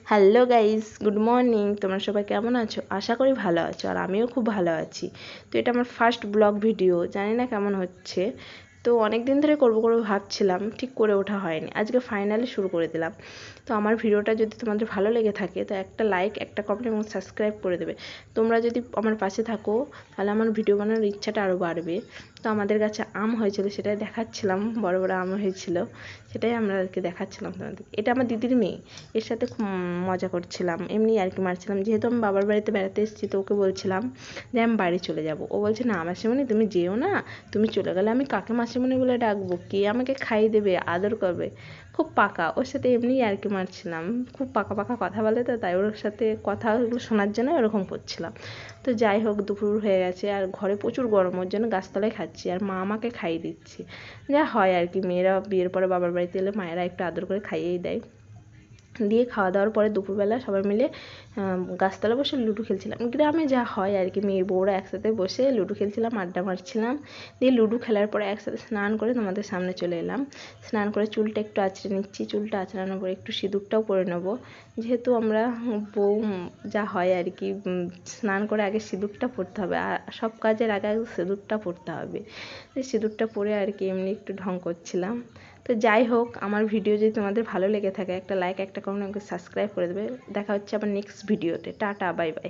Hello guys, good morning. তোমরা সবাই কেমন আছো? আশা করি ভালো আছো, আর আমিও খুব ভালো আছি। তো এটা আমার ফার্স্ট ব্লগ ভিডিও, জানি না কেমন হচ্ছে। তো অনেক দিন ধরে করবো ভাবছিলাম, ঠিক করে ওঠা হয়নি। আজকে ফাইনালি শুরু করে দিলাম। তো আমার ভিডিওটা যদি তোমাদের ভালো লেগে থাকে তো একটা লাইক, একটা কমেন্ট এবং সাবস্ক্রাইব করে দেবে। তোমরা যদি আমার পাশে থাকো তাহলে আমার ভিডিও বানানোর ইচ্ছাটা আরও বাড়বে। তো আমাদের কাছে আম হয়েছিল, সেটাই দেখাচ্ছিলাম। বড় বড় আম হয়েছিল, সেটাই আমাদেরকে দেখাচ্ছিলাম তোমাদেরকে। এটা আমার দিদির মেয়ে, এর সাথে খুব মজা করছিলাম, এমনি আর কি মারছিলাম। যেহেতু আমি বাবার বাড়িতে বেড়াতে এসেছি, তো ওকে বলছিলাম যে আমি বাড়ি চলে যাব। ও বলছে না মাসিমণি তুমি যেও না, তুমি চলে গেলে আমি কাকে মাসিমণি বলে ডাকবো, কে আমাকে খাইয়ে দেবে, আদর করবে। খুব পাকা, ওর সাথে এমনি আর কি মারছিলাম। খুব পাকা পাকা কথা বলে, তো তাই ওর সাথে কথাগুলো শোনার জন্য ওরকম করছিলাম। তো যাই হোক, দুপুর হয়ে গেছে আর ঘরে প্রচুর গরম, ওর জন্য গাছতলায় খাচ্ছি, আর মা আমাকে খাইয়ে দিচ্ছে। যা হয় আর কি, মেয়েরা বিয়ের পরে বাবার বাড়িতে এলে মায়েরা একটু আদর করে খাইয়েই দেয়। দিয়ে খাওয়া দাওয়ার পরে দুপুরবেলা সবাই মিলে গাছতলা বসে লুডো খেলছিলাম। গ্রামে যা হয় আর কি, মেয়ের বউরা একসাথে বসে লুডো খেলছিলাম, আড্ডা মারছিলাম। দিয়ে লুডো খেলার পরে একসাথে স্নান করে তোমাদের সামনে চলে এলাম। স্নান করে চুলটা একটু আঁচড়ে নিচ্ছি, চুলটা আঁচড়ানোর পরে একটু সিঁদুরটাও পরে নেবো। যেহেতু আমরা বউ, যা হয় আর কি, স্নান করে আগে সিঁদুরটা পরতে হবে, আর সব কাজের আগে আগে সিঁদুরটা পরতে হবে। সিঁদুরটা পরে আর কি এমনি একটু ঢং করছিলাম। তো যাই হোক, আমার ভিডিও যদি তোমাদের ভালো লেগে থাকে একটা লাইক, একটা কমেন্ট, সাবস্ক্রাইব করে দেবে। দেখা হচ্ছে আবার নেক্সট ভিডিওতে। Tata, bye bye.